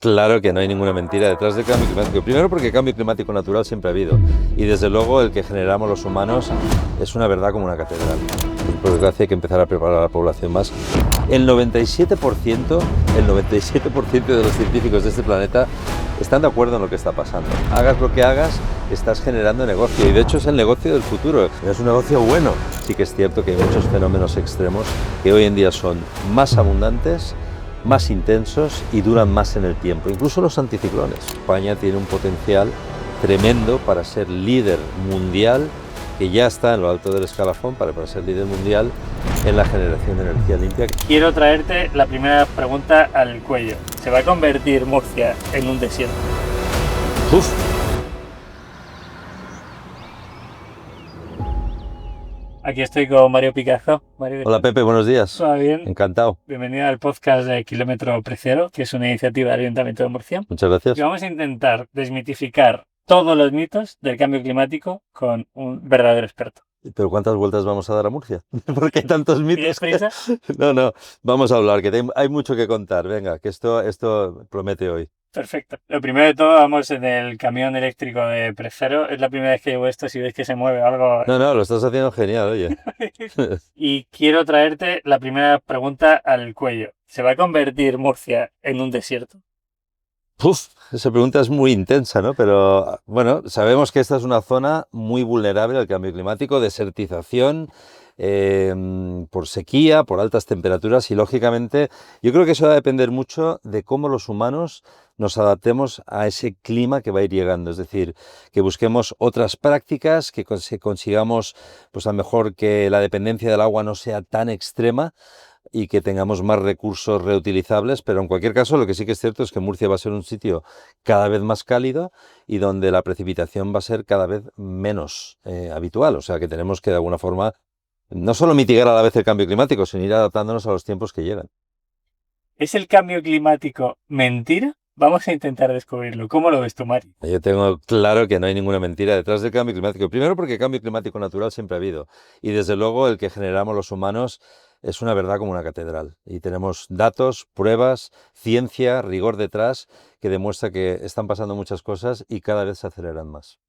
claro que no hay ninguna mentira detrás del cambio climático. Primero porque cambio climático natural siempre ha habido. Y desde luego el que generamos los humanos es una verdad como una catedral. Por desgracia hay que empezar a preparar a la población más. El 97% de los científicos de este planeta están de acuerdo en lo que está pasando. Hagas lo que hagas, estás generando negocio. Y de hecho es el negocio del futuro. Es un negocio bueno. Sí que es cierto que hay muchos fenómenos extremos que hoy en día son más abundantes, más intensos y duran más en el tiempo, incluso los anticiclones. España tiene un potencial tremendo para ser líder mundial, que ya está en lo alto del escalafón, para ser líder mundial en la generación de energía limpia. Quiero traerte la primera pregunta al cuello. ¿Se va a convertir Murcia en un desierto? ¡Uf! Aquí estoy con Mario Picazo. Mario, Hola Pepe, buenos días. ¿todo bien? Encantado. Bienvenido al podcast de Kilómetro Precero, que es una iniciativa del Ayuntamiento de Murcia. Muchas gracias. Y vamos a intentar desmitificar todos los mitos del cambio climático con un verdadero experto. ¿Pero cuántas vueltas vamos a dar a Murcia? ¿Por qué hay tantos mitos? ¿Tienes prisa? No, vamos a hablar, que hay mucho que contar. Venga, que esto promete hoy. Perfecto. Lo primero de todo, vamos en el camión eléctrico de Precero. Es la primera vez que llevo esto. Si ves que se mueve algo... No, lo estás haciendo genial, oye. Y quiero traerte la primera pregunta al cuello. ¿Se va a convertir Murcia en un desierto? Esa pregunta es muy intensa, ¿no? Pero bueno, sabemos que esta es una zona muy vulnerable al cambio climático, desertización, por sequía, por altas temperaturas y lógicamente yo creo que eso va a depender mucho de cómo los humanos nos adaptemos a ese clima que va a ir llegando, es decir, que busquemos otras prácticas, que consigamos pues a lo mejor que la dependencia del agua no sea tan extrema y que tengamos más recursos reutilizables, pero en cualquier caso lo que sí que es cierto es que Murcia va a ser un sitio cada vez más cálido y donde la precipitación va a ser cada vez menos habitual, o sea que tenemos que de alguna forma no solo mitigar a la vez el cambio climático, sino ir adaptándonos a los tiempos que llegan. ¿Es el cambio climático mentira? Vamos a intentar descubrirlo. ¿Cómo lo ves tú, Mari? Yo tengo claro que no hay ninguna mentira detrás del cambio climático. Primero porque cambio climático natural siempre ha habido. Y desde luego el que generamos los humanos es una verdad como una catedral. Y tenemos datos, pruebas, ciencia, rigor detrás que demuestra que están pasando muchas cosas y cada vez se aceleran más.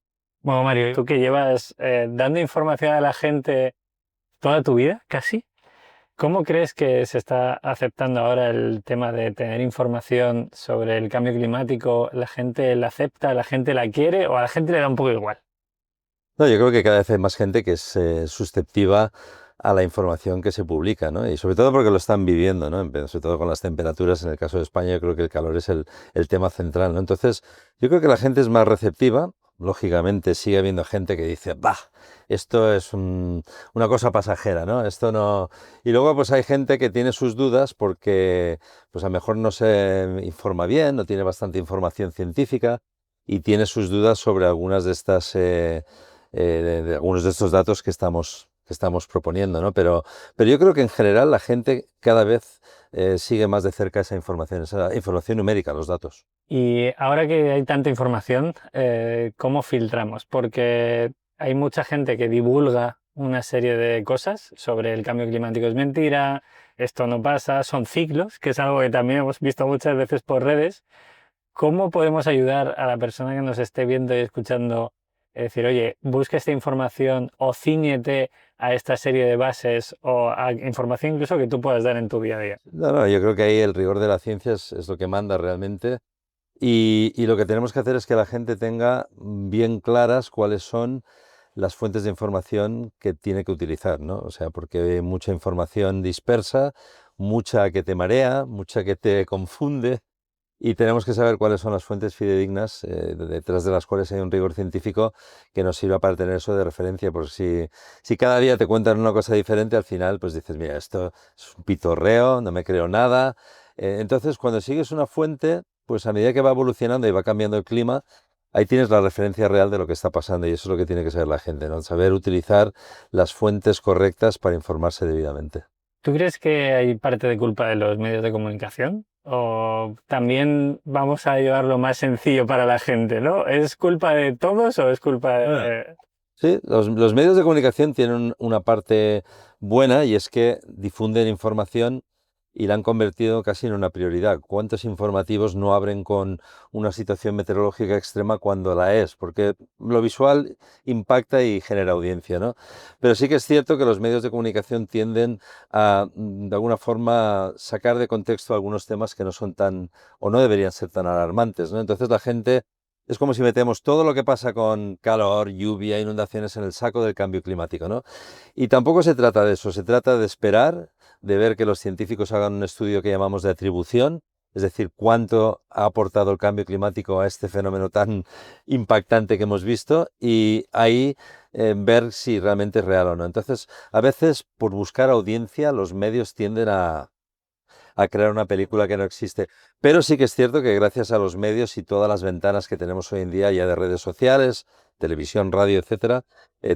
Bueno, Mario, tú que llevas dando información a la gente toda tu vida, casi, ¿cómo crees que se está aceptando ahora el tema de tener información sobre el cambio climático? ¿La gente la acepta, la gente la quiere o a la gente le da un poco igual? No, yo creo que cada vez hay más gente que es susceptiva a la información que se publica, ¿no? Y sobre todo porque lo están viviendo, ¿no? Sobre todo con las temperaturas. En el caso de España, yo creo que el calor es el tema central, ¿no? Entonces, yo creo que la gente es más receptiva. Lógicamente, sigue habiendo gente que dice, bah, esto es una cosa pasajera, ¿no? Esto no... Y luego, pues hay gente que tiene sus dudas porque, pues a lo mejor no se informa bien, no tiene bastante información científica y tiene sus dudas sobre algunas de estas... de algunos de estos datos que estamos proponiendo, ¿no? Pero yo creo que en general la gente cada vez sigue más de cerca esa información numérica, los datos. Y ahora que hay tanta información, ¿cómo filtramos? Porque hay mucha gente que divulga una serie de cosas sobre el cambio climático es mentira, esto no pasa, son ciclos, que es algo que también hemos visto muchas veces por redes. ¿Cómo podemos ayudar a la persona que nos esté viendo y escuchando? Es decir, oye, busca esta información o cíñete a esta serie de bases o a información incluso que tú puedas dar en tu día a día. No, yo creo que ahí el rigor de la ciencia es lo que manda realmente y lo que tenemos que hacer es que la gente tenga bien claras cuáles son las fuentes de información que tiene que utilizar, ¿no? O sea, porque hay mucha información dispersa, mucha que te marea, mucha que te confunde. Y tenemos que saber cuáles son las fuentes fidedignas detrás de las cuales hay un rigor científico que nos sirva para tener eso de referencia. Porque si cada día te cuentan una cosa diferente, al final pues dices, mira, esto es un pitorreo, no me creo nada. Entonces, cuando sigues una fuente, pues a medida que va evolucionando y va cambiando el clima, ahí tienes la referencia real de lo que está pasando y eso es lo que tiene que saber la gente, ¿no? Saber utilizar las fuentes correctas para informarse debidamente. ¿Tú crees que hay parte de culpa de los medios de comunicación? ¿O también vamos a llevarlo más sencillo para la gente, ¿no? ¿Es culpa de todos o es culpa de...? Sí, los medios de comunicación tienen una parte buena y es que difunden información y la han convertido casi en una prioridad. ¿Cuántos informativos no abren con una situación meteorológica extrema cuando la es? Porque lo visual impacta y genera audiencia, ¿no? Pero sí que es cierto que los medios de comunicación tienden a, de alguna forma, sacar de contexto algunos temas que no son tan, o no deberían ser tan alarmantes, ¿no? Entonces la gente... Es como si metemos todo lo que pasa con calor, lluvia, inundaciones en el saco del cambio climático, ¿no? Y tampoco se trata de eso, se trata de esperar, de ver que los científicos hagan un estudio que llamamos de atribución, es decir, cuánto ha aportado el cambio climático a este fenómeno tan impactante que hemos visto y ahí ver si realmente es real o no. Entonces, a veces por buscar audiencia los medios tienden a crear una película que no existe. Pero sí que es cierto que gracias a los medios y todas las ventanas que tenemos hoy en día ya de redes sociales, televisión, radio, etcétera,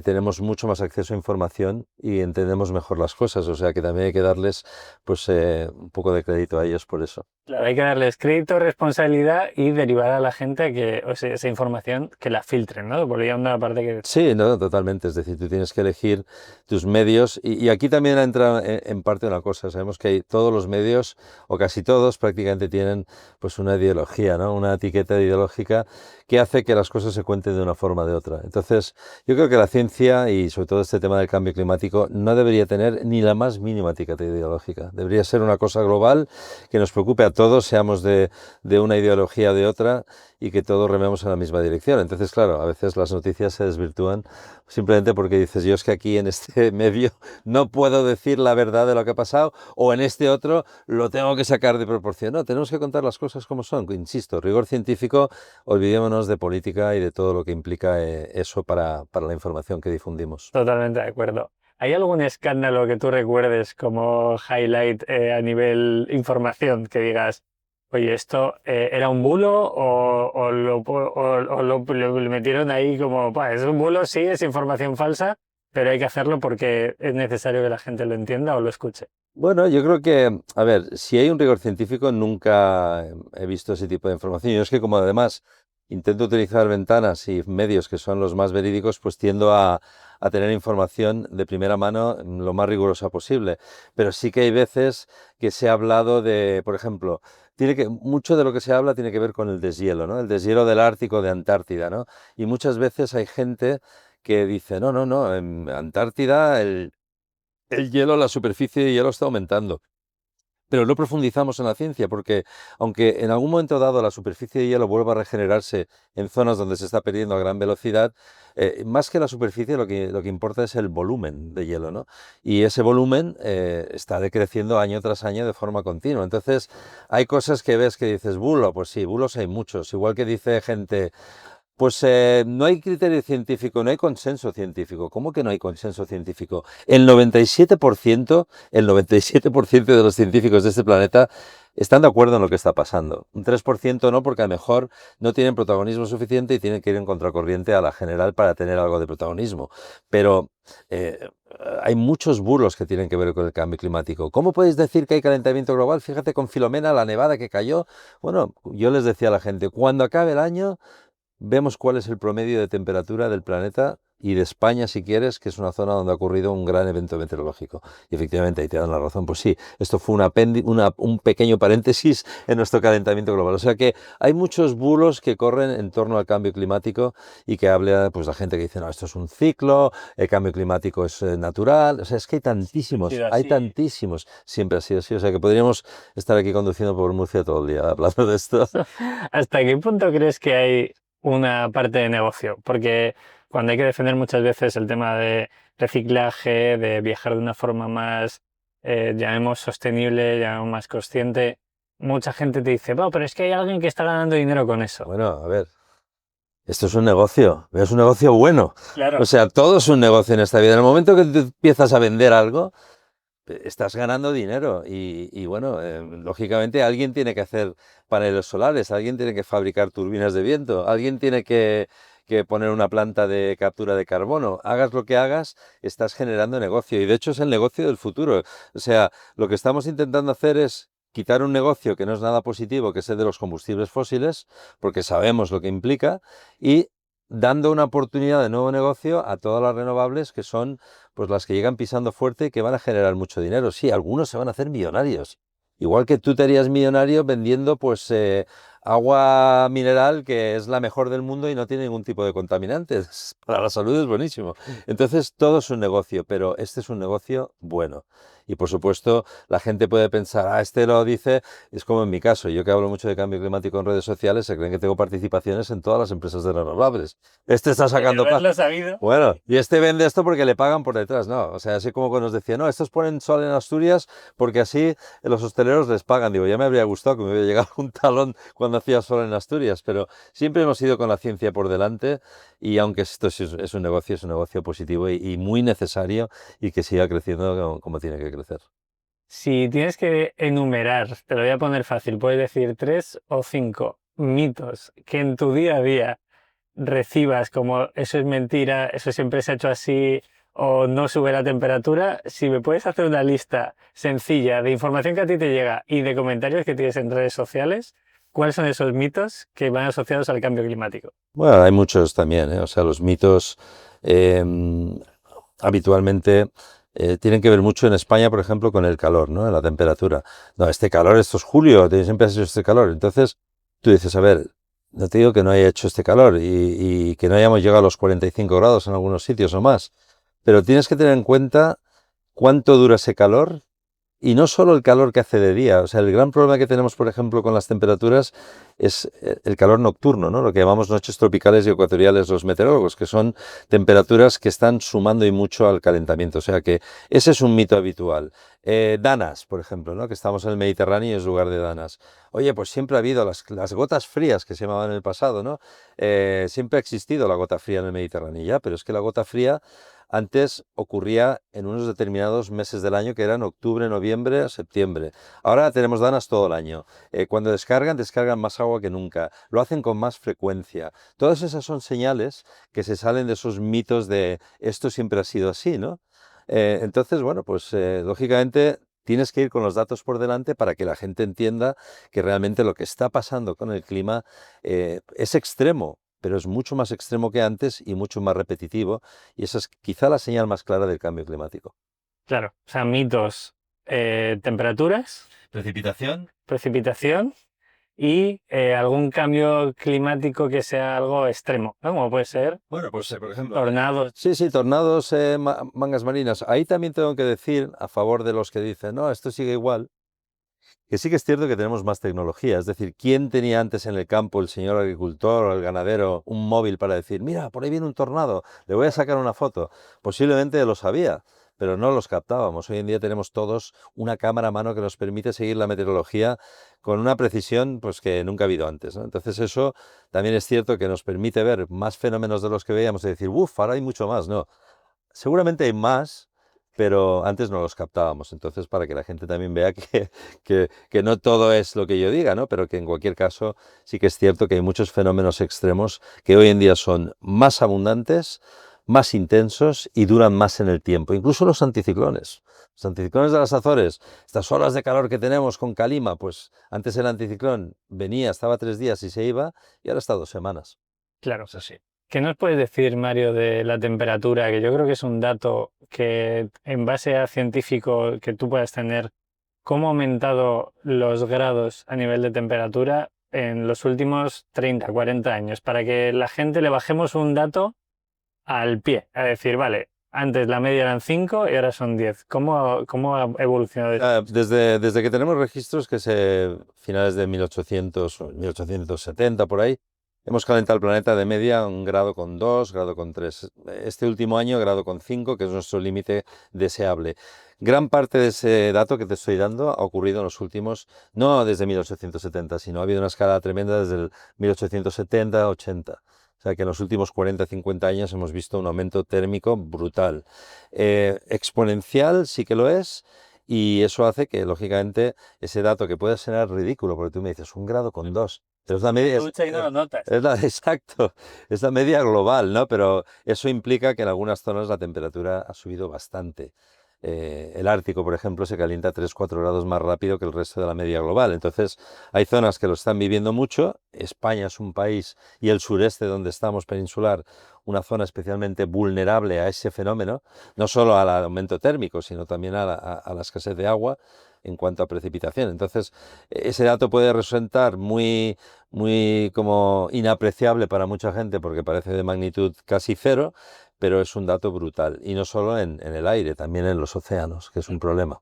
tenemos mucho más acceso a información y entendemos mejor las cosas. O sea que también hay que darles pues un poco de crédito a ellos por eso. Claro, hay que darles crédito, responsabilidad y derivar a la gente a que, o sea, esa información que la filtren, ¿no? Volviendo a la parte que... Sí, no, totalmente. Es decir, tú tienes que elegir tus medios y aquí también entra en parte una cosa. Sabemos que todos los medios, o casi todos, prácticamente tienen pues una ideología, ¿no? Una etiqueta ideológica que hace que las cosas se cuenten de una forma o de otra. Entonces, yo creo que la ciencia y sobre todo este tema del cambio climático no debería tener ni la más mínima etiqueta ideológica. Debería ser una cosa global que nos preocupe a todos, seamos de una ideología o de otra y que todos rememos en la misma dirección. Entonces, claro, a veces las noticias se desvirtúan simplemente porque dices, yo es que aquí en este medio no puedo decir la verdad de lo que ha pasado o en este otro lo tengo que sacar de proporción. No, tenemos que contar las cosas como son. Insisto, rigor científico, olvidémonos de política y de todo lo que implica eso para la información que difundimos. Totalmente de acuerdo. ¿Hay algún escándalo que tú recuerdes como highlight a nivel información que digas, oye, esto era un bulo o lo metieron ahí como, "Buah, es un bulo, sí, es información falsa, pero hay que hacerlo porque es necesario que la gente lo entienda o lo escuche"? Bueno, yo creo que, a ver, si hay un rigor científico, nunca he visto ese tipo de información. Yo es que como además intento utilizar ventanas y medios que son los más verídicos, pues tiendo a tener información de primera mano lo más rigurosa posible. Pero sí que hay veces que se ha hablado de, por ejemplo, mucho de lo que se habla tiene que ver con el deshielo, ¿no? El deshielo del Ártico, de Antártida, ¿no? Y muchas veces hay gente que dice, no, no, no, en Antártida el hielo, la superficie de hielo está aumentando. Pero no profundizamos en la ciencia porque, aunque en algún momento dado la superficie de hielo vuelva a regenerarse en zonas donde se está perdiendo a gran velocidad, más que la superficie lo que importa es el volumen de hielo, ¿no? Y ese volumen está decreciendo año tras año de forma continua. Entonces, hay cosas que ves que dices, bulo, pues sí, bulos hay muchos. Igual que dice gente, pues no hay criterio científico, no hay consenso científico. ¿Cómo que no hay consenso científico? El 97% de los científicos de este planeta están de acuerdo en lo que está pasando. Un 3% no, porque a lo mejor no tienen protagonismo suficiente y tienen que ir en contracorriente a la general para tener algo de protagonismo. Pero eh, hay muchos bulos que tienen que ver con el cambio climático. ¿Cómo podéis decir que hay calentamiento global? Fíjate con Filomena, la nevada que cayó. Bueno, yo les decía a la gente, cuando acabe el año vemos cuál es el promedio de temperatura del planeta y de España, si quieres, que es una zona donde ha ocurrido un gran evento meteorológico. Y efectivamente, ahí te dan la razón. Pues sí, esto fue un pequeño paréntesis en nuestro calentamiento global. O sea que hay muchos bulos que corren en torno al cambio climático y que habla pues la gente que dice, no, esto es un ciclo, el cambio climático es natural. O sea, es que hay tantísimos. Siempre ha sido así. O sea que podríamos estar aquí conduciendo por Murcia todo el día hablando de esto. ¿Hasta qué punto crees que hay una parte de negocio? Porque cuando hay que defender muchas veces el tema de reciclaje, de viajar de una forma más, llamemos sostenible, llamemos más consciente, mucha gente te dice, "Bueno, pero es que hay alguien que está ganando dinero con eso". Bueno, a ver. Esto es un negocio, pero es un negocio bueno. O Claro, sea, todo es un negocio en esta vida. En el momento que tú empiezas a vender algo, estás ganando dinero y bueno, lógicamente alguien tiene que hacer paneles solares, alguien tiene que fabricar turbinas de viento, alguien tiene que poner una planta de captura de carbono. Hagas lo que hagas, estás generando negocio y de hecho es el negocio del futuro. O sea, lo que estamos intentando hacer es quitar un negocio que no es nada positivo, que es el de los combustibles fósiles, porque sabemos lo que implica, y dando una oportunidad de nuevo negocio a todas las renovables que son pues las que llegan pisando fuerte y que van a generar mucho dinero. Sí, algunos se van a hacer millonarios, Igual que tú te harías millonario vendiendo pues agua mineral que es la mejor del mundo y no tiene ningún tipo de contaminantes. Para la salud es buenísimo. Entonces todo es un negocio, pero este es un negocio bueno. Y por supuesto la gente puede pensar, ah, este lo dice, es como en mi caso, yo que hablo mucho de cambio climático en redes sociales, se creen que tengo participaciones en todas las empresas de renovables. Este está De sacando haberlo sabido. bueno, y este vende esto porque le pagan por detrás, ¿no? O sea, así como cuando nos decía, no, estos ponen sol en Asturias porque así los hosteleros les pagan. Digo, ya me habría gustado que me hubiera llegado un talón cuando hacía sol en Asturias, pero siempre hemos ido con la ciencia por delante y aunque esto es un negocio positivo y muy necesario y que siga creciendo como tiene que crecer. Si tienes que enumerar, te lo voy a poner fácil, puedes decir 3 o 5 mitos que en tu día a día recibas como eso es mentira, eso siempre se ha hecho así o no sube la temperatura. Si me puedes hacer una lista sencilla de información que a ti te llega y de comentarios que tienes en redes sociales, ¿cuáles son esos mitos que van asociados al cambio climático? Bueno, hay muchos también, ¿eh? O sea, los mitos eh, habitualmente tienen que ver mucho en España, por ejemplo, con el calor, ¿no? La temperatura. No, este calor, esto es julio, siempre ha sido este calor. Entonces, tú dices, a ver, no te digo que no haya hecho este calor y que no hayamos llegado a los 45 grados en algunos sitios o más, pero tienes que tener en cuenta cuánto dura ese calor y no solo el calor que hace de día, o sea, el gran problema que tenemos, por ejemplo, con las temperaturas es el calor nocturno, ¿no? Lo que llamamos noches tropicales y ecuatoriales los meteorólogos, que son temperaturas que están sumando y mucho al calentamiento. O sea que ese es un mito habitual. Danas, por ejemplo, ¿no? Que estamos en el Mediterráneo y es lugar de danas. Oye, pues siempre ha habido las gotas frías que se llamaban en el pasado, ¿no? Siempre ha existido la gota fría en el Mediterráneo, ya, pero es que la gota fría antes ocurría en unos determinados meses del año que eran octubre, noviembre, septiembre. Ahora tenemos danas todo el año. Cuando descargan, descargan más agua que nunca. Lo hacen con más frecuencia. Todas esas son señales que se salen de esos mitos de esto siempre ha sido así, ¿no? Entonces, bueno, pues lógicamente tienes que ir con los datos por delante para que la gente entienda que realmente lo que está pasando con el clima es extremo, pero es mucho más extremo que antes y mucho más repetitivo, y esa es quizá la señal más clara del cambio climático. Claro, o sea, mitos, temperaturas, Precipitación. precipitación y algún cambio climático que sea algo extremo, ¿no? Como puede ser Bueno, pues por ejemplo, tornados. sí, sí, tornados, mangas marinas. Ahí también tengo que decir, a favor de los que dicen, no, esto sigue igual, que sí que es cierto que tenemos más tecnología. Es decir, ¿quién tenía antes en el campo, el señor agricultor o el ganadero, un móvil para decir, mira, por ahí viene un tornado, le voy a sacar una foto? Posiblemente lo sabía, pero no los captábamos. Hoy en día tenemos todos una cámara a mano que nos permite seguir la meteorología con una precisión pues, que nunca ha habido antes, ¿no? Entonces eso también es cierto que nos permite ver más fenómenos de los que veíamos y decir, uff, ahora hay mucho más. No, seguramente hay más, pero antes no los captábamos. Entonces, para que la gente también vea que no todo es lo que yo diga, ¿no? Pero que en cualquier caso sí que es cierto que hay muchos fenómenos extremos que hoy en día son más abundantes, más intensos y duran más en el tiempo. Incluso los anticiclones. Los anticiclones de las Azores, estas olas de calor que tenemos con calima, pues antes el anticiclón venía, estaba 3 días y se iba, y ahora está 2 semanas. Claro. Es así. ¿Qué nos puedes decir, Mario, de la temperatura? Que yo creo que es un dato que, en base a científico que tú puedas tener, ¿cómo ha aumentado los grados a nivel de temperatura en los últimos 30, 40 años? Para que la gente le bajemos un dato al pie, a decir, vale, antes la media eran 5 y ahora son 10. ¿Cómo ha evolucionado esto? Desde que tenemos registros, que se finales de 1800 o 1870 por ahí, hemos calentado el planeta de media 1,2 grados, 1,3 grados. Este último año, 1,5 grados, que es nuestro límite deseable. Gran parte de ese dato que te estoy dando ha ocurrido en los últimos, no desde 1870, sino ha habido una escala tremenda desde el 1870-80. O sea que en los últimos 40-50 años hemos visto un aumento térmico brutal. Exponencial sí que lo es, y eso hace que, lógicamente, ese dato que puede ser ridículo, porque tú me dices 1,2 grados, pero es la media, Escucha y no lo notas. exacto, es la media global, ¿no? Pero eso implica que en algunas zonas la temperatura ha subido bastante. El Ártico, por ejemplo, se calienta 3-4 grados más rápido que el resto de la media global. Entonces, hay zonas que lo están viviendo mucho. España es un país, y el sureste donde estamos, peninsular, una zona especialmente vulnerable a ese fenómeno, no solo al aumento térmico, sino también a la escasez de agua. en cuanto a precipitación. Entonces, ese dato puede resultar muy, muy como inapreciable para mucha gente porque parece de magnitud casi cero, pero es un dato brutal. Y no solo en el aire, también en los océanos, que es un problema.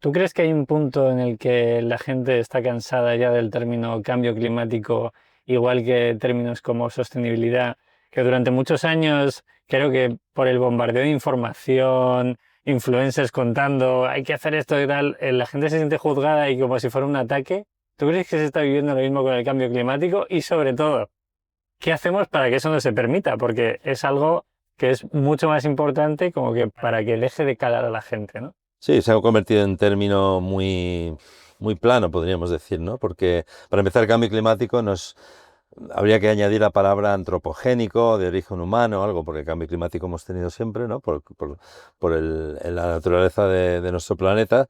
¿Tú crees que hay un punto en el que la gente está cansada ya del término cambio climático, igual que términos como sostenibilidad, que durante muchos años creo que por el bombardeo de información, influencers contando, hay que hacer esto y tal, la gente se siente juzgada y como si fuera un ataque? ¿Tú crees que se está viviendo lo mismo con el cambio climático? Y sobre todo, ¿qué hacemos para que eso no se permita? Porque es algo que es mucho más importante como que para que deje de calar a la gente, ¿no? Sí, se ha convertido en término muy, muy plano, podríamos decir, ¿no? Porque para empezar, el cambio climático habría que añadir la palabra antropogénico, de origen humano, algo, porque el cambio climático hemos tenido siempre, ¿no? La naturaleza de nuestro planeta.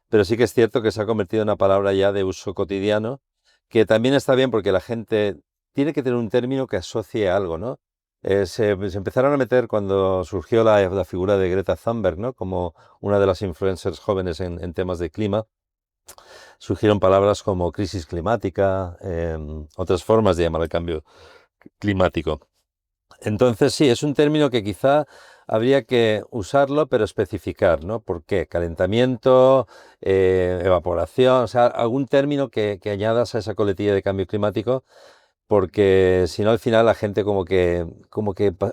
Pero sí que es cierto que se ha convertido en una palabra ya de uso cotidiano, que también está bien porque la gente tiene que tener un término que asocie a algo, ¿no? Se empezaron a meter cuando surgió la figura de Greta Thunberg, ¿no? Como una de las influencers jóvenes en temas de clima. Surgieron palabras como crisis climática, otras formas de llamar el cambio climático. Entonces, sí, es un término que quizá habría que usarlo, pero especificar, ¿no? ¿Por qué? Calentamiento, evaporación, o sea, algún término que añadas a esa coletilla de cambio climático, porque si no al final la gente como que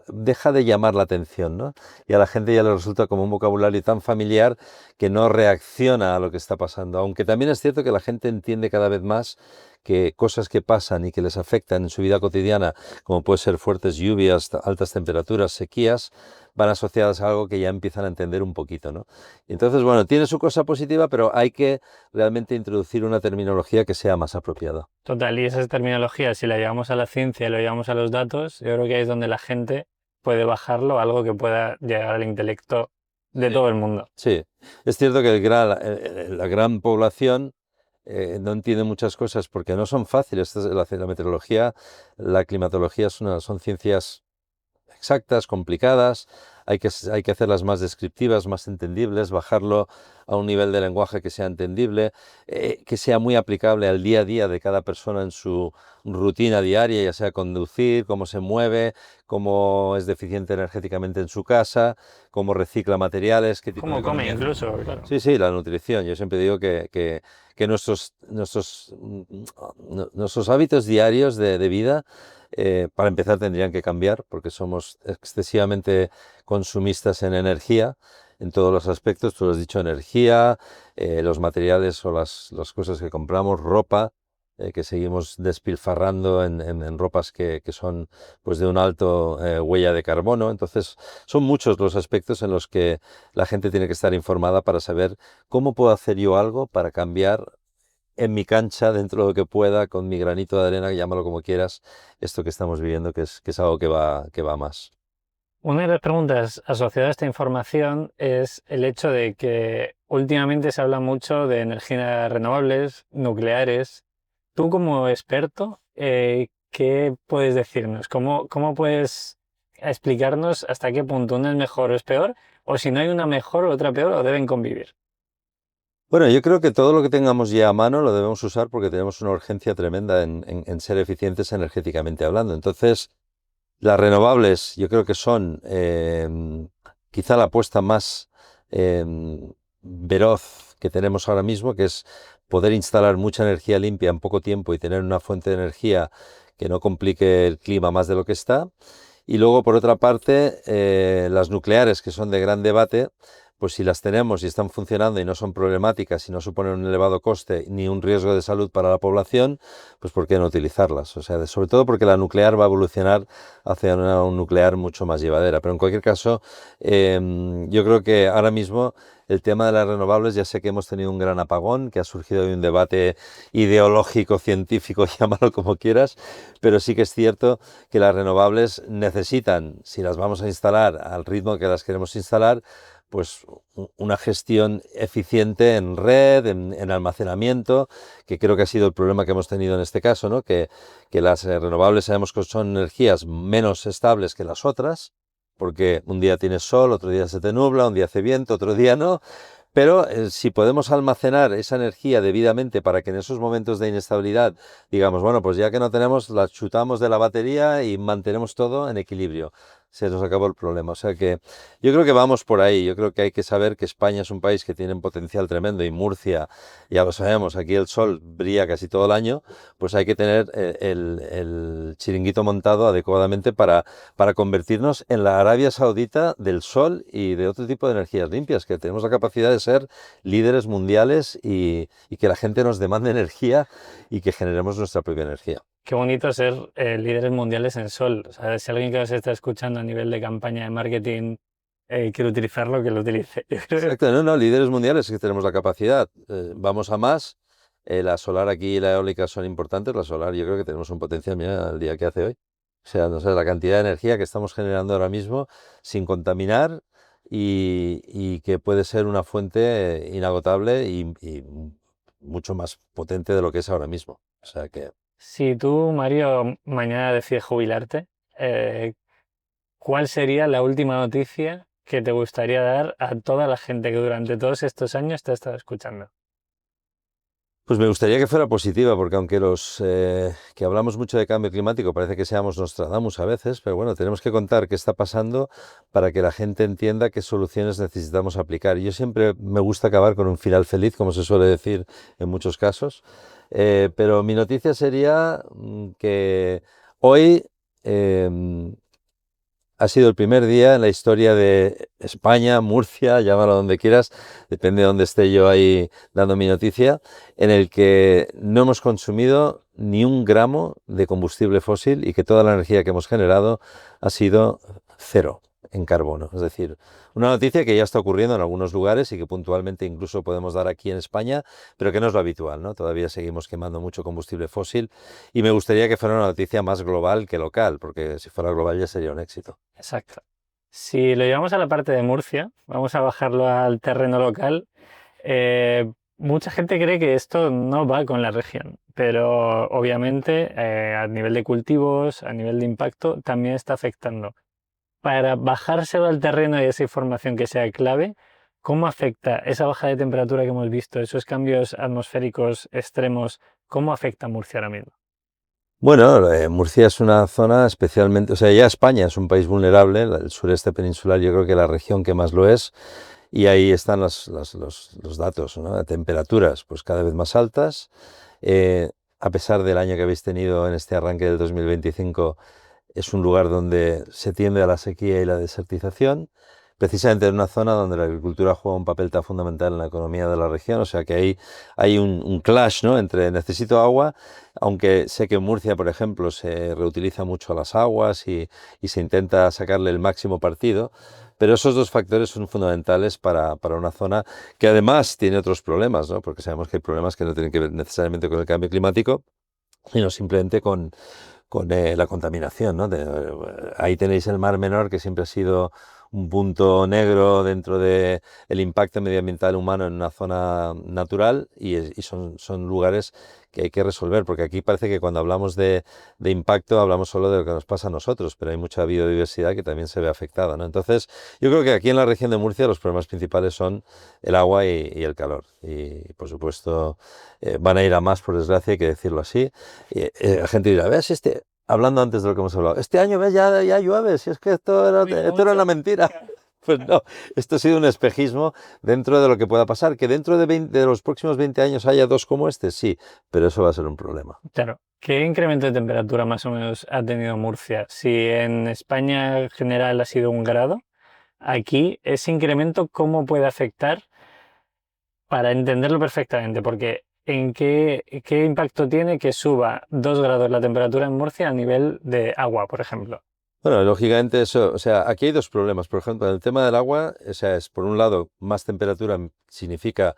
deja de llamar la atención, ¿no? Y a la gente ya le resulta como un vocabulario tan familiar que no reacciona a lo que está pasando. Aunque también es cierto que la gente entiende cada vez más que cosas que pasan y que les afectan en su vida cotidiana, como puede ser fuertes lluvias, altas temperaturas, sequías, van asociadas a algo que ya empiezan a entender un poquito, ¿no? Entonces, bueno, tiene su cosa positiva, pero hay que realmente introducir una terminología que sea más apropiada. Total, y esa terminología, si la llevamos a la ciencia y lo llevamos a los datos, yo creo que ahí es donde la gente puede bajarlo a algo que pueda llegar al intelecto de Sí. todo el mundo. Sí, es cierto que la gran población no entiende muchas cosas porque no son fáciles. La meteorología, la climatología son ciencias exactas, complicadas, hay que hacerlas más descriptivas, más entendibles, bajarlo a un nivel de lenguaje que sea entendible, que sea muy aplicable al día a día de cada persona en su rutina diaria, ya sea conducir, cómo se mueve, cómo es deficiente energéticamente en su casa, cómo recicla materiales, qué tipo de Cómo come economía. incluso, claro. Sí, sí, la nutrición. Yo siempre digo que nuestros hábitos diarios de vida, para empezar, tendrían que cambiar porque somos excesivamente consumistas en energía, en todos los aspectos. Tú lo has dicho, energía, los materiales o las cosas que compramos, ropa, que seguimos despilfarrando en ropas que son pues de un alto huella de carbono. Entonces, son muchos los aspectos en los que la gente tiene que estar informada para saber cómo puedo hacer yo algo para cambiar en mi cancha, dentro de lo que pueda, con mi granito de arena, llámalo como quieras, esto que estamos viviendo, que es algo que va más. Una de las preguntas asociadas a esta información es el hecho de que últimamente se habla mucho de energías renovables, nucleares. Tú como experto, ¿qué puedes decirnos? ¿Cómo puedes explicarnos hasta qué punto una es mejor o es peor? O si no hay una mejor o otra peor, o deben convivir. Bueno, yo creo que todo lo que tengamos ya a mano lo debemos usar porque tenemos una urgencia tremenda en ser eficientes energéticamente hablando. Entonces, las renovables yo creo que son quizá la apuesta más veloz que tenemos ahora mismo, que es poder instalar mucha energía limpia en poco tiempo y tener una fuente de energía que no complique el clima más de lo que está. Y luego, por otra parte, las nucleares, que son de gran debate, pues si las tenemos y están funcionando y no son problemáticas y no suponen un elevado coste ni un riesgo de salud para la población, pues ¿por qué no utilizarlas? O sea, sobre todo porque la nuclear va a evolucionar hacia un nuclear mucho más llevadera. Pero en cualquier caso, yo creo que ahora mismo el tema de las renovables, ya sé que hemos tenido un gran apagón, que ha surgido de un debate ideológico, científico, llámalo como quieras, pero sí que es cierto que las renovables necesitan, si las vamos a instalar al ritmo que las queremos instalar, pues una gestión eficiente en red, en almacenamiento, que creo que ha sido el problema que hemos tenido en este caso, ¿no? Que las renovables sabemos que son energías menos estables que las otras, porque un día tienes sol, otro día se te nubla, un día hace viento, otro día no, Pero si podemos almacenar esa energía debidamente para que en esos momentos de inestabilidad digamos, bueno, pues ya que no tenemos, la chutamos de la batería y mantenemos todo en equilibrio. Se nos acabó el problema. O sea que yo creo que vamos por ahí. Yo creo que hay que saber que España es un país que tiene un potencial tremendo y Murcia, ya lo sabemos, aquí el sol brilla casi todo el año, pues hay que tener el chiringuito montado adecuadamente para convertirnos en la Arabia Saudita del sol y de otro tipo de energías limpias, que tenemos la capacidad de ser líderes mundiales y que la gente nos demande energía y que generemos nuestra propia energía. Qué bonito ser líderes mundiales en sol. O sea, si alguien que nos está escuchando a nivel de campaña de marketing quiere utilizarlo, que lo utilice. Yo creo Exacto, no, no, líderes mundiales es que tenemos la capacidad. Vamos a más. La solar aquí y la eólica son importantes. La solar yo creo que tenemos un potencial, mira, el día que hace hoy. O sea, no sé, la cantidad de energía que estamos generando ahora mismo sin contaminar y que puede ser una fuente inagotable y mucho más potente de lo que es ahora mismo. O sea que... si tú, Mario, mañana decides jubilarte, eh, ¿cuál sería la última noticia que te gustaría dar a toda la gente que durante todos estos años te ha estado escuchando? Pues me gustaría que fuera positiva, porque aunque los que hablamos mucho de cambio climático parece que seamos Nostradamus a veces, pero bueno, tenemos que contar qué está pasando para que la gente entienda qué soluciones necesitamos aplicar. Y yo siempre me gusta acabar con un final feliz, como se suele decir en muchos casos, pero mi noticia sería que hoy ha sido el primer día en la historia de España, Murcia, llámalo donde quieras, depende de donde esté yo ahí dando mi noticia, en el que no hemos consumido ni un gramo de combustible fósil y que toda la energía que hemos generado ha sido cero en carbono. Es decir, una noticia que ya está ocurriendo en algunos lugares y que puntualmente incluso podemos dar aquí en España, pero que no es lo habitual, ¿no? Todavía seguimos quemando mucho combustible fósil y me gustaría que fuera una noticia más global que local, porque si fuera global ya sería un éxito. Exacto. Si lo llevamos a la parte de Murcia, vamos a bajarlo al terreno local. Mucha gente cree que esto no va con la región, pero obviamente a nivel de cultivos, a nivel de impacto, también está afectando. Para bajárselo al terreno y esa información que sea clave, ¿cómo afecta esa baja de temperatura que hemos visto, esos cambios atmosféricos extremos, cómo afecta a Murcia ahora mismo? Bueno, Murcia es una zona especialmente, o sea, ya España es un país vulnerable, el sureste peninsular yo creo que la región que más lo es, y ahí están los datos, ¿no? De temperaturas pues cada vez más altas, a pesar del año que habéis tenido en este arranque del 2025, es un lugar donde se tiende a la sequía y la desertización, precisamente en una zona donde la agricultura juega un papel tan fundamental en la economía de la región, o sea que ahí hay un clash, ¿no? Entre necesito agua, aunque sé que en Murcia, por ejemplo, se reutiliza mucho las aguas y se intenta sacarle el máximo partido, pero esos dos factores son fundamentales para una zona que además tiene otros problemas, ¿no? Porque sabemos que hay problemas que no tienen que ver necesariamente con el cambio climático, sino simplemente con la contaminación, ¿no? Ahí tenéis el Mar Menor, que siempre ha sido un punto negro dentro del impacto medioambiental humano en una zona natural y son lugares que hay que resolver, porque aquí parece que cuando hablamos de impacto hablamos solo de lo que nos pasa a nosotros, pero hay mucha biodiversidad que también se ve afectada, ¿no? Entonces, yo creo que aquí en la región de Murcia los problemas principales son el agua y el calor. Y, por supuesto, van a ir a más, por desgracia, hay que decirlo así. La gente dirá, ¿ves este? Hablando antes de lo que hemos hablado, este año ves ya llueve, si es que esto era una mentira. Pues no, esto ha sido un espejismo dentro de lo que pueda pasar. Que dentro de los próximos 20 años haya dos como este, sí, pero eso va a ser un problema. Claro. ¿Qué incremento de temperatura más o menos ha tenido Murcia? Si en España en general ha sido 1 grado, aquí ese incremento, ¿cómo puede afectar para entenderlo perfectamente? Porque ¿qué impacto tiene que suba 2 grados la temperatura en Murcia a nivel de agua, por ejemplo? Bueno, lógicamente eso, o sea, aquí hay dos problemas. Por ejemplo, en el tema del agua, o sea, es por un lado, más temperatura significa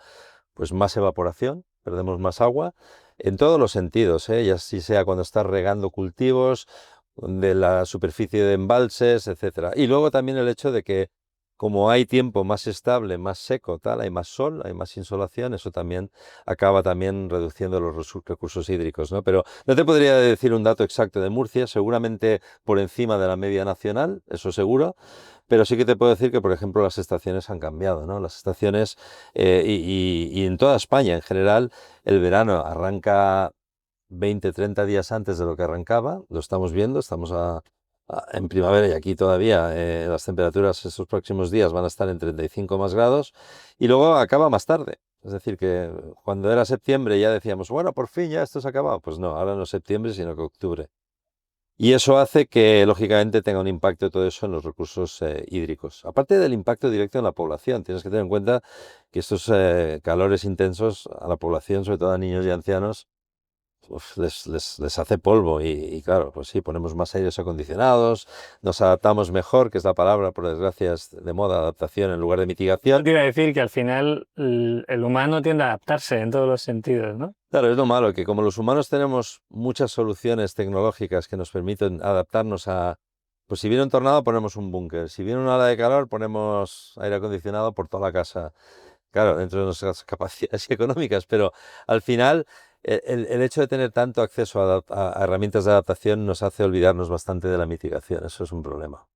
pues más evaporación, perdemos más agua, en todos los sentidos, ¿eh? Ya si sea cuando estás regando cultivos, de la superficie de embalses, etcétera. Y luego también el hecho de que como hay tiempo más estable, más seco, tal, hay más sol, hay más insolación, eso también acaba también reduciendo los recursos hídricos, ¿no? Pero no te podría decir un dato exacto de Murcia, seguramente por encima de la media nacional, eso seguro, pero sí que te puedo decir que, por ejemplo, las estaciones han cambiado, ¿no? Las estaciones, y en toda España en general, el verano arranca 20, 30 días antes de lo que arrancaba, lo estamos viendo, estamos en primavera y aquí todavía las temperaturas estos próximos días van a estar en 35 más grados y luego acaba más tarde. Es decir, que cuando era septiembre ya decíamos, bueno, por fin ya esto se ha acabado. Pues no, ahora no es septiembre, sino que octubre. Y eso hace que, lógicamente, tenga un impacto todo eso en los recursos hídricos. Aparte del impacto directo en la población, tienes que tener en cuenta que estos calores intensos a la población, sobre todo a niños y ancianos, les hace polvo y claro, pues sí, ponemos más aires acondicionados, nos adaptamos mejor, que es la palabra, por desgracia, es de moda, adaptación en lugar de Yo mitigación. te iba a decir que al final el humano tiende a adaptarse en todos los sentidos, ¿no? Claro, es lo malo, que como los humanos tenemos muchas soluciones tecnológicas que nos permiten adaptarnos a, pues si viene un tornado ponemos un búnker, si viene una ola de calor ponemos aire acondicionado por toda la casa. Claro, dentro de nuestras capacidades económicas, pero al final el hecho de tener tanto acceso a herramientas de adaptación nos hace olvidarnos bastante de la mitigación. Eso es un problema.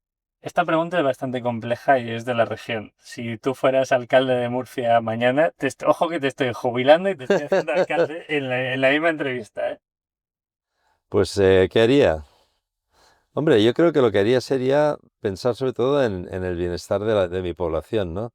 Esta pregunta es bastante compleja y es de la región. Si tú fueras alcalde de Murcia mañana, ojo que te estoy jubilando y te estoy haciendo alcalde en la misma entrevista, ¿eh? Pues, ¿qué haría? Hombre, yo creo que lo que haría sería pensar sobre todo en el bienestar de mi población, ¿no?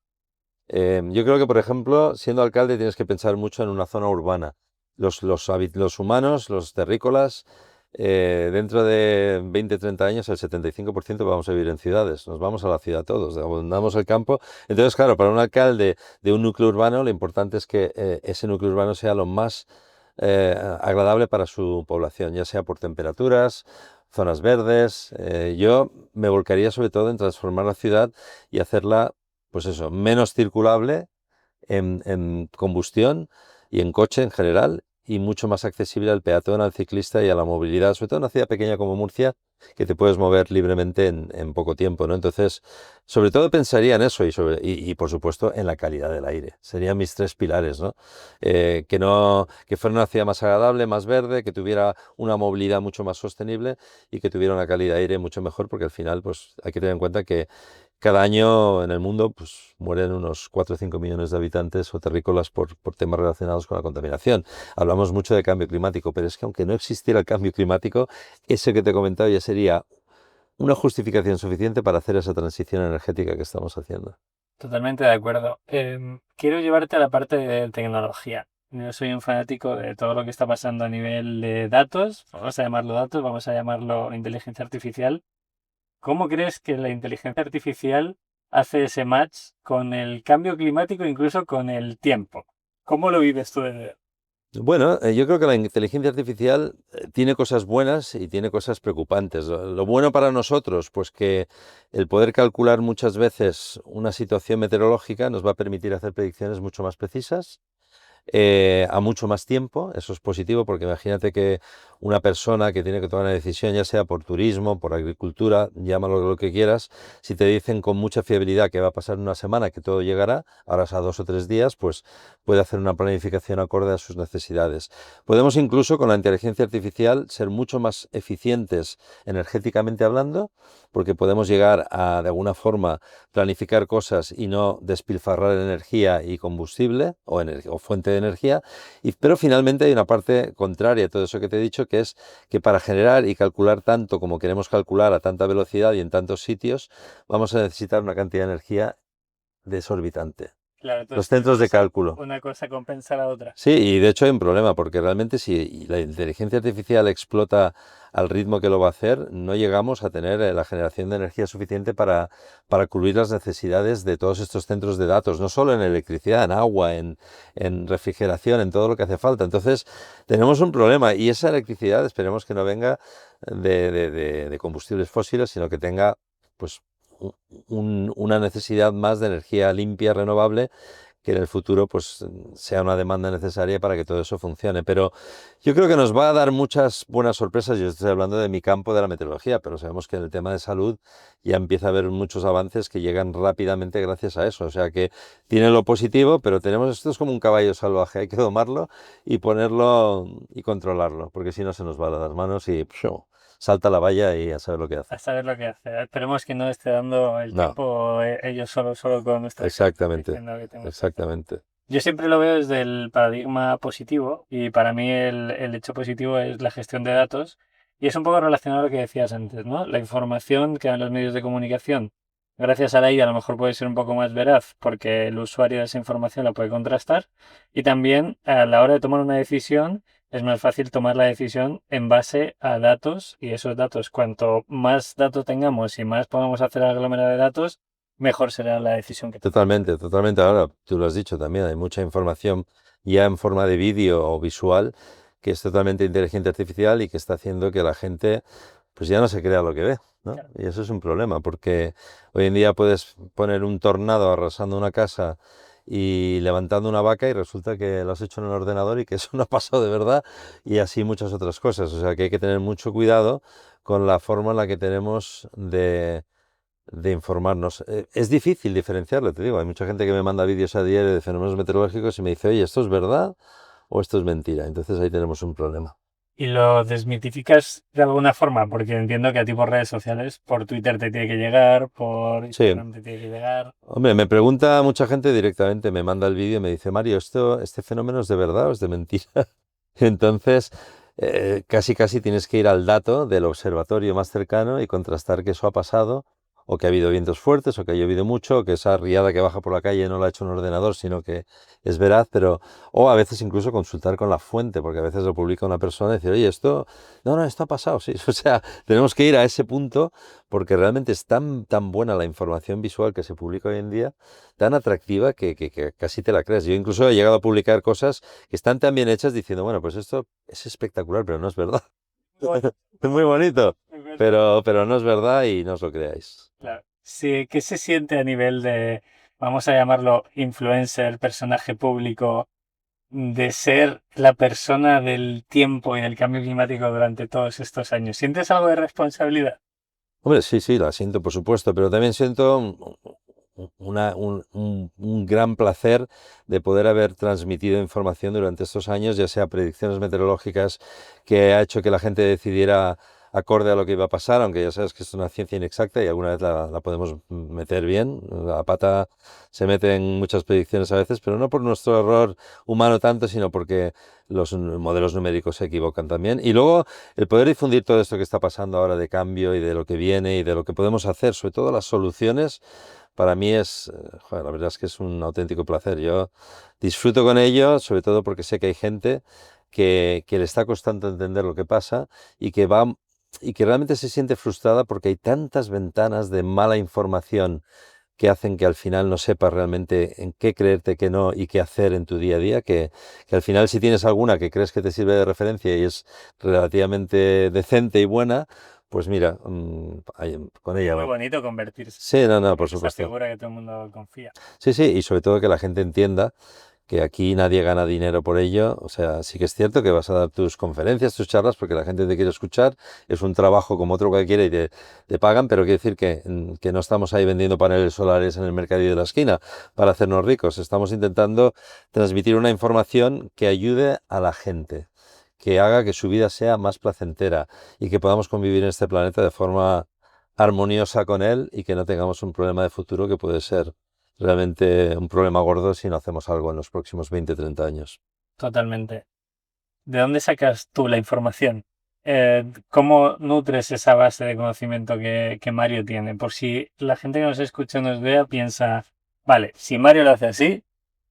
Yo creo que, por ejemplo, siendo alcalde tienes que pensar mucho en una zona urbana. Los humanos, los terrícolas, dentro de 20, 30 años, el 75% vamos a vivir en ciudades. Nos vamos a la ciudad todos, abandonamos el campo. Entonces, claro, para un alcalde de un núcleo urbano, lo importante es que ese núcleo urbano sea lo más agradable para su población, ya sea por temperaturas, zonas verdes. Yo me volcaría sobre todo en transformar la ciudad y hacerla, pues eso, menos circulable en combustión y en coche en general y mucho más accesible al peatón, al ciclista y a la movilidad, sobre todo en una ciudad pequeña como Murcia, que te puedes mover libremente en poco tiempo, ¿no? Entonces, sobre todo pensaría en eso y, por supuesto en la calidad del aire. Serían mis tres pilares, ¿no? Que fuera una ciudad más agradable, más verde, que tuviera una movilidad mucho más sostenible y que tuviera una calidad de aire mucho mejor, porque al final, pues hay que tener en cuenta que cada año en el mundo pues, mueren unos 4 o 5 millones de habitantes o terrícolas por temas relacionados con la contaminación. Hablamos mucho de cambio climático, pero es que aunque no existiera el cambio climático, ese que te he comentado ya sería una justificación suficiente para hacer esa transición energética que estamos haciendo. Totalmente de acuerdo. Quiero llevarte a la parte de tecnología. Yo soy un fanático de todo lo que está pasando a nivel de datos. Vamos a llamarlo datos, vamos a llamarlo inteligencia artificial. ¿Cómo crees que la inteligencia artificial hace ese match con el cambio climático, incluso con el tiempo? ¿Cómo lo vives tú desde? Bueno, yo creo que la inteligencia artificial tiene cosas buenas y tiene cosas preocupantes. Lo bueno para nosotros, pues que el poder calcular muchas veces una situación meteorológica nos va a permitir hacer predicciones mucho más precisas a mucho más tiempo. Eso es positivo porque imagínate que una persona que tiene que tomar una decisión, ya sea por turismo, por agricultura, llámalo lo que quieras, si te dicen con mucha fiabilidad que va a pasar una semana, que todo llegará, ahora es a 2 o 3 días, pues puede hacer una planificación acorde a sus necesidades. Podemos incluso con la inteligencia artificial ser mucho más eficientes energéticamente hablando, porque podemos llegar a, de alguna forma, planificar cosas y no despilfarrar energía y combustible o fuente de energía, pero finalmente hay una parte contraria a todo eso que te he dicho, que es que para generar y calcular tanto como queremos calcular a tanta velocidad y en tantos sitios, vamos a necesitar una cantidad de energía desorbitante. Claro, Los entonces centros de cálculo. una cosa compensa a la otra. Sí, y de hecho hay un problema, porque realmente si la inteligencia artificial explota al ritmo que lo va a hacer, no llegamos a tener la generación de energía suficiente para cubrir las necesidades de todos estos centros de datos, no solo en electricidad, en agua, en refrigeración, en todo lo que hace falta. Entonces, tenemos un problema y esa electricidad esperemos que no venga de combustibles fósiles, sino que tenga pues una necesidad más de energía limpia, renovable, que en el futuro pues sea una demanda necesaria para que todo eso funcione. Pero yo creo que nos va a dar muchas buenas sorpresas. Yo estoy hablando de mi campo de la meteorología, pero sabemos que en el tema de salud ya empieza a haber muchos avances que llegan rápidamente gracias a eso. O sea que tiene lo positivo, pero tenemos esto es como un caballo salvaje, hay que domarlo y ponerlo y controlarlo, porque si no se nos va de las manos y salta la valla y a saber lo que hace. A saber lo que hace. Esperemos que no esté dando el No, tiempo ellos solo con nuestras cabezas exactamente, diciendo que tenemos que hacer. exactamente. Yo siempre lo veo desde el paradigma positivo y para mí el hecho positivo es la gestión de datos y es un poco relacionado a lo que decías antes, ¿no? La información que dan los medios de comunicación, gracias a la IA a lo mejor puede ser un poco más veraz porque el usuario de esa información la puede contrastar y también a la hora de tomar una decisión es más fácil tomar la decisión en base a datos y esos datos, cuanto más datos tengamos y más podamos hacer aglomerado de datos, mejor será la decisión que tomemos. Totalmente, totalmente. Ahora, tú lo has dicho también, hay mucha información ya en forma de vídeo o visual que es totalmente inteligencia artificial y que está haciendo que la gente pues ya no se crea lo que ve, ¿no? Claro. Y eso es un problema porque hoy en día puedes poner un tornado arrasando una casa y levantando una vaca y resulta que lo has hecho en el ordenador y que eso no ha pasado de verdad y así muchas otras cosas. O sea que hay que tener mucho cuidado con la forma en la que tenemos de informarnos. Es difícil diferenciarlo, te digo. Hay mucha gente que me manda vídeos a diario de fenómenos meteorológicos y me dice, oye, ¿esto es verdad o esto es mentira? Entonces ahí tenemos un problema. Y lo desmitificas de alguna forma, porque entiendo que a ti por redes sociales, por Twitter te tiene que llegar, por Sí, Instagram te tiene que llegar. hombre, me pregunta mucha gente directamente, me manda el vídeo y me dice, Mario, ¿este fenómeno es de verdad o es de mentira? Entonces, casi casi tienes que ir al dato del observatorio más cercano y contrastar que eso ha pasado, o que ha habido vientos fuertes, o que ha llovido mucho, o que esa riada que baja por la calle no la ha hecho un ordenador, sino que es veraz, pero, o a veces incluso consultar con la fuente, porque a veces lo publica una persona y decir, oye, no, esto ha pasado, sí. O sea, tenemos que ir a ese punto porque realmente es tan buena la información visual que se publica hoy en día, tan atractiva que casi te la crees. Yo incluso he llegado a publicar cosas que están tan bien hechas diciendo, bueno, pues esto es espectacular, pero no es verdad. Bueno, Es muy bonito, es verdad. pero no es verdad y no os lo creáis. Claro. Sí, ¿qué se siente a nivel de, vamos a llamarlo, influencer, personaje público, de ser la persona del tiempo y del cambio climático durante todos estos años? ¿Sientes algo de responsabilidad? Hombre, sí, la siento, por supuesto, pero también siento un gran placer de poder haber transmitido información durante estos años, ya sea predicciones meteorológicas que ha hecho que la gente decidiera acorde a lo que iba a pasar, aunque ya sabes que es una ciencia inexacta y alguna vez la podemos meter bien. La pata se mete en muchas predicciones a veces, pero no por nuestro error humano tanto, sino porque los modelos numéricos se equivocan también. Y luego el poder difundir todo esto que está pasando ahora de cambio y de lo que viene y de lo que podemos hacer, sobre todo las soluciones, para mí joder, la verdad es que es un auténtico placer. Yo disfruto con ello, sobre todo porque sé que hay gente que le está costando entender lo que pasa y y que realmente se siente frustrada porque hay tantas ventanas de mala información que hacen que al final no sepas realmente en qué creerte, qué no y qué hacer en tu día a día, que al final si tienes alguna que crees que te sirve de referencia y es relativamente decente y buena, pues mira, con ella Muy va. bonito convertirse Sí, no, por en esa supuesto. figura que todo el mundo confía. Sí, y sobre todo que la gente entienda que aquí nadie gana dinero por ello. O sea, sí que es cierto que vas a dar tus conferencias, tus charlas, porque la gente te quiere escuchar. Es un trabajo como otro cualquiera y te pagan, pero quiere decir que no estamos ahí vendiendo paneles solares en el mercadillo de la esquina para hacernos ricos. Estamos intentando transmitir una información que ayude a la gente, que haga que su vida sea más placentera y que podamos convivir en este planeta de forma armoniosa con él y que no tengamos un problema de futuro que puede ser realmente un problema gordo si no hacemos algo en los próximos 20 30 años. Totalmente. ¿De dónde sacas tú la información? ¿Cómo nutres esa base de conocimiento que Mario tiene? Por si la gente que nos escucha y nos vea piensa, vale, si Mario lo hace así,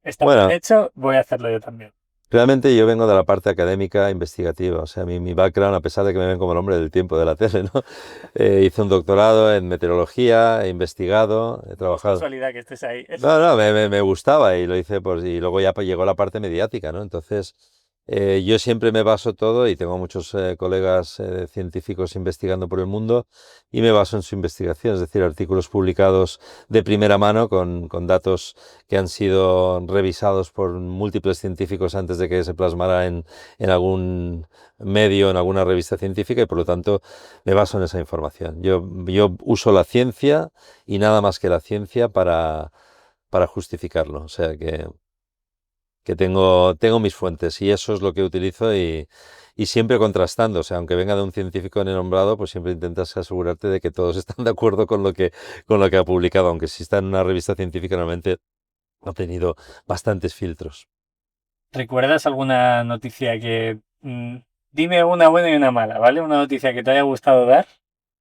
está bien Bueno, hecho, voy a hacerlo yo también. realmente yo vengo de la parte académica investigativa, o sea, mi background, a pesar de que me ven como el hombre del tiempo de la tele, ¿no? Hice un doctorado en meteorología, he investigado, he No es trabajado. casualidad que estés ahí. No, me gustaba y lo hice, pues, y luego ya pues, llegó la parte mediática, ¿no? Entonces, Yo siempre me baso todo y tengo muchos colegas científicos investigando por el mundo y me baso en su investigación, es decir, artículos publicados de primera mano con datos que han sido revisados por múltiples científicos antes de que se plasmara en algún medio, en alguna revista científica y por lo tanto me baso en esa información. Yo uso la ciencia y nada más que la ciencia para justificarlo. O sea que tengo mis fuentes y eso es lo que utilizo y siempre contrastando. O sea, aunque venga de un científico nombrado, pues siempre intentas asegurarte de que todos están de acuerdo con lo que ha publicado, aunque si está en una revista científica normalmente ha tenido bastantes filtros. ¿Recuerdas alguna noticia dime una buena y una mala, ¿vale? Una noticia que te haya gustado dar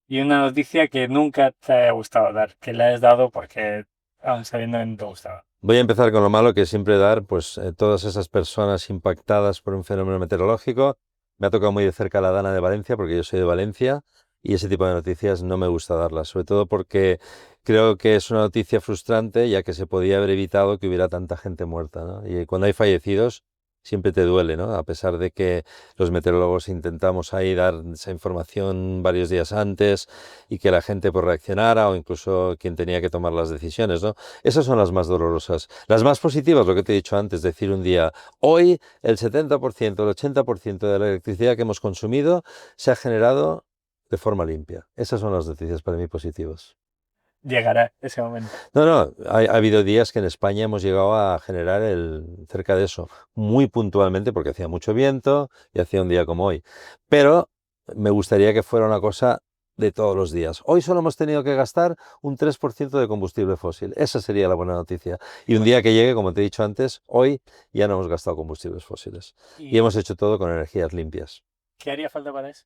y una noticia que nunca te haya gustado dar, que la has dado porque aún sabiendo que no te gustaba. Voy a empezar con lo malo, que es siempre dar, pues, todas esas personas impactadas por un fenómeno meteorológico. Me ha tocado muy de cerca la Dana de Valencia, porque yo soy de Valencia, y ese tipo de noticias no me gusta darlas, sobre todo porque creo que es una noticia frustrante, ya que se podía haber evitado que hubiera tanta gente muerta, ¿no? Y cuando hay fallecidos, siempre te duele, ¿no? A pesar de que los meteorólogos intentamos ahí dar esa información varios días antes y que la gente pues reaccionara o incluso quien tenía que tomar las decisiones, ¿no? Esas son las más dolorosas. Las más positivas, lo que te he dicho antes, decir un día, hoy el 70%, el 80% de la electricidad que hemos consumido se ha generado de forma limpia. Esas son las noticias para mí positivas. Llegará ese momento. No, ha habido días que en España hemos llegado a generar cerca de eso, muy puntualmente porque hacía mucho viento y hacía un día como hoy. Pero me gustaría que fuera una cosa de todos los días. Hoy solo hemos tenido que gastar un 3% de combustible fósil. Esa sería la buena noticia. Y un día que llegue, como te he dicho antes, hoy ya no hemos gastado combustibles fósiles. Y ¿Y hemos hecho todo con energías limpias. qué haría falta para eso?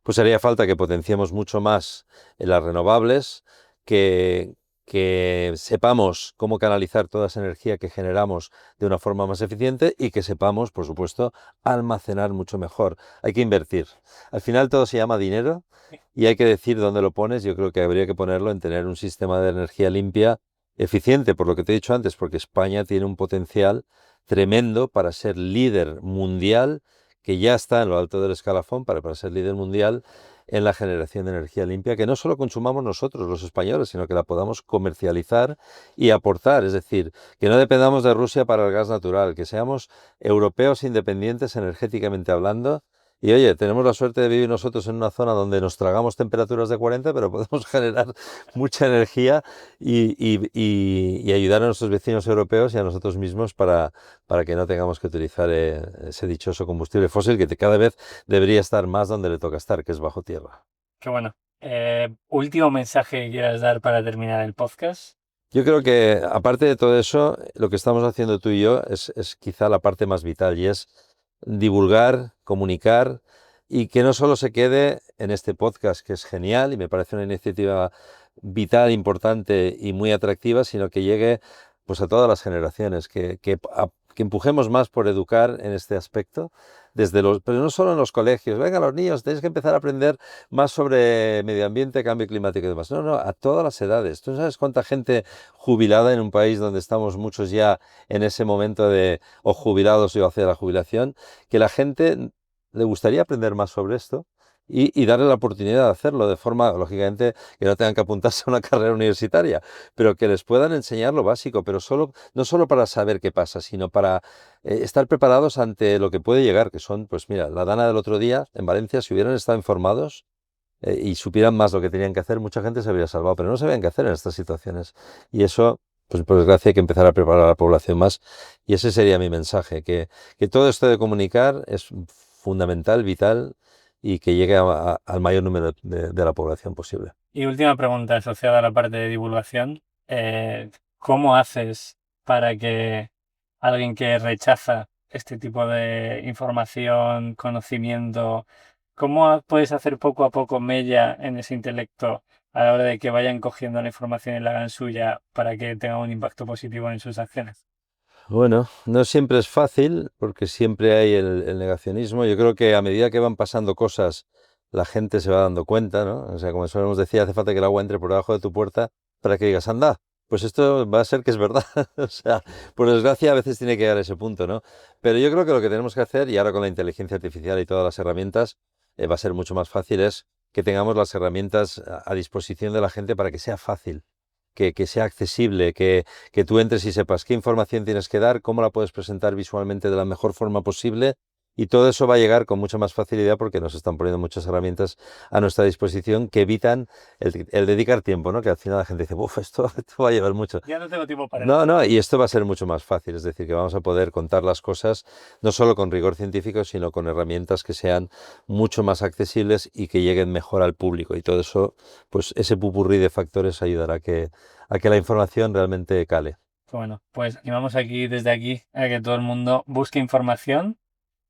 Pues haría falta que potenciemos mucho más en las renovables, que, que sepamos cómo canalizar toda esa energía que generamos de una forma más eficiente y que sepamos, por supuesto, almacenar mucho mejor. Hay que invertir. Al final todo se llama dinero y hay que decir dónde lo pones. Yo creo que habría que ponerlo en tener un sistema de energía limpia eficiente, por lo que te he dicho antes, porque España tiene un potencial tremendo para ser líder mundial, que ya está en lo alto del escalafón para ser líder mundial en la generación de energía limpia, que no solo consumamos nosotros los españoles, sino que la podamos comercializar y aportar, es decir, que no dependamos de Rusia para el gas natural, que seamos europeos independientes energéticamente hablando. Y oye, tenemos la suerte de vivir nosotros en una zona donde nos tragamos temperaturas de 40, pero podemos generar mucha energía y ayudar a nuestros vecinos europeos y a nosotros mismos para que no tengamos que utilizar ese dichoso combustible fósil que cada vez debería estar más donde le toca estar, que es bajo tierra. Qué bueno. Último mensaje que quieras dar para terminar el podcast. Yo creo que, aparte de todo eso, lo que estamos haciendo tú y yo es quizá la parte más vital y es divulgar, comunicar y que no solo se quede en este podcast, que es genial y me parece una iniciativa vital, importante y muy atractiva, sino que llegue pues a todas las generaciones, que empujemos más por educar en este aspecto, pero no solo en los colegios. Venga, los niños, tenéis que empezar a aprender más sobre medio ambiente, cambio climático y demás. No, a todas las edades. ¿Tú sabes cuánta gente jubilada en un país donde estamos muchos ya en ese momento de o jubilados o hacia la jubilación, que la gente le gustaría aprender más sobre esto? Y darle la oportunidad de hacerlo de forma, lógicamente, que no tengan que apuntarse a una carrera universitaria, pero que les puedan enseñar lo básico, pero no solo para saber qué pasa, sino para estar preparados ante lo que puede llegar, que son, pues mira, la Dana del otro día en Valencia, si hubieran estado informados y supieran más lo que tenían que hacer, mucha gente se habría salvado, pero no sabían qué hacer en estas situaciones. Y eso, pues por desgracia, hay que empezar a preparar a la población más. Y ese sería mi mensaje, que todo esto de comunicar es fundamental, vital y que llegue al mayor número de la población posible. Y última pregunta asociada a la parte de divulgación. ¿Cómo haces para que alguien que rechaza este tipo de información, conocimiento, cómo puedes hacer poco a poco mella en ese intelecto a la hora de que vayan cogiendo la información y la hagan suya para que tenga un impacto positivo en sus acciones? Bueno, no siempre es fácil porque siempre hay el negacionismo. Yo creo que a medida que van pasando cosas, la gente se va dando cuenta, ¿no? O sea, como solemos decir, hace falta que el agua entre por debajo de tu puerta para que digas, anda, pues esto va a ser que es verdad. O sea, por desgracia a veces tiene que llegar a ese punto, ¿no? Pero yo creo que lo que tenemos que hacer, y ahora con la inteligencia artificial y todas las herramientas, va a ser mucho más fácil, es que tengamos las herramientas a disposición de la gente para que sea fácil, que sea accesible, que tú entres y sepas qué información tienes que dar, cómo la puedes presentar visualmente de la mejor forma posible. Y todo eso va a llegar con mucha más facilidad porque nos están poniendo muchas herramientas a nuestra disposición que evitan el dedicar tiempo, ¿no? Que al final la gente dice, uff, esto va a llevar mucho. Ya no tengo tiempo para No, esto. no, y esto va a ser mucho más fácil, es decir, que vamos a poder contar las cosas no solo con rigor científico, sino con herramientas que sean mucho más accesibles y que lleguen mejor al público. Y todo eso, pues ese pupurrí de factores ayudará a que la información realmente cale. Bueno, pues animamos desde aquí a que todo el mundo busque información,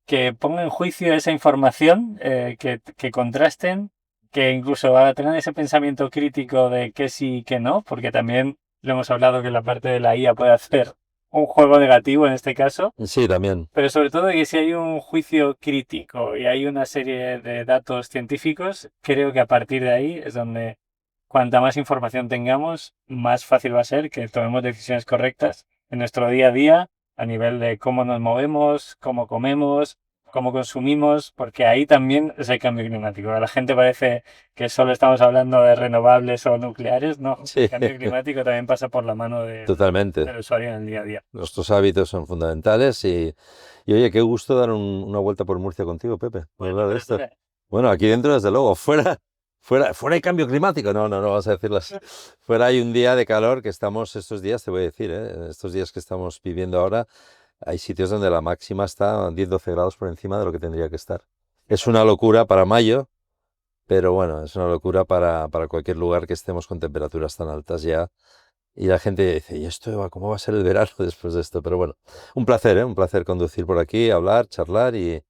que ponga en juicio esa información, que contrasten, que incluso tengan ese pensamiento crítico de que sí y que no, porque también lo hemos hablado que la parte de la IA puede hacer un juego negativo en este caso, Sí, también. pero sobre todo que si hay un juicio crítico y hay una serie de datos científicos, creo que a partir de ahí es donde cuanta más información tengamos, más fácil va a ser que tomemos decisiones correctas en nuestro día a día, a nivel de cómo nos movemos, cómo comemos, cómo consumimos, porque ahí también es el cambio climático. A la gente parece que solo estamos hablando de renovables o nucleares, no. Sí, El cambio climático también pasa por la mano totalmente. del usuario en el día a día. Nuestros hábitos son fundamentales y oye, qué gusto dar una vuelta por Murcia contigo, Pepe, por hablar de esto. Bueno, aquí dentro, desde luego, fuera hay cambio climático. No, no, no, vamos a decirlas. Fuera hay un día de calor que estamos, estos días, te voy a decir, estos días que estamos viviendo ahora, hay sitios donde la máxima está 10-12 grados por encima de lo que tendría que estar. Es una locura para mayo, pero bueno, es una locura para cualquier lugar que estemos con temperaturas tan altas ya. Y la gente dice, ¿y esto cómo va a ser el verano después de esto? Pero bueno, un placer, ¿eh? Un placer conducir por aquí, hablar, charlar y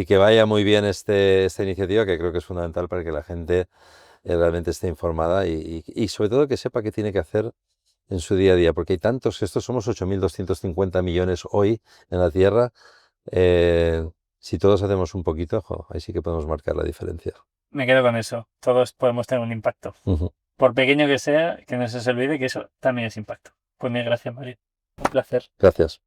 que vaya muy bien esta iniciativa que creo que es fundamental para que la gente realmente esté informada y sobre todo que sepa qué tiene que hacer en su día a día, porque hay tantos, estos somos 8.250 millones hoy en la Tierra. Si todos hacemos un poquito, ahí sí que podemos marcar la diferencia. Me quedo con eso. Todos podemos tener un impacto. Ujú. Por pequeño que sea, que no se os olvide que eso también es impacto. Pues mil gracias, María. Un placer. Gracias.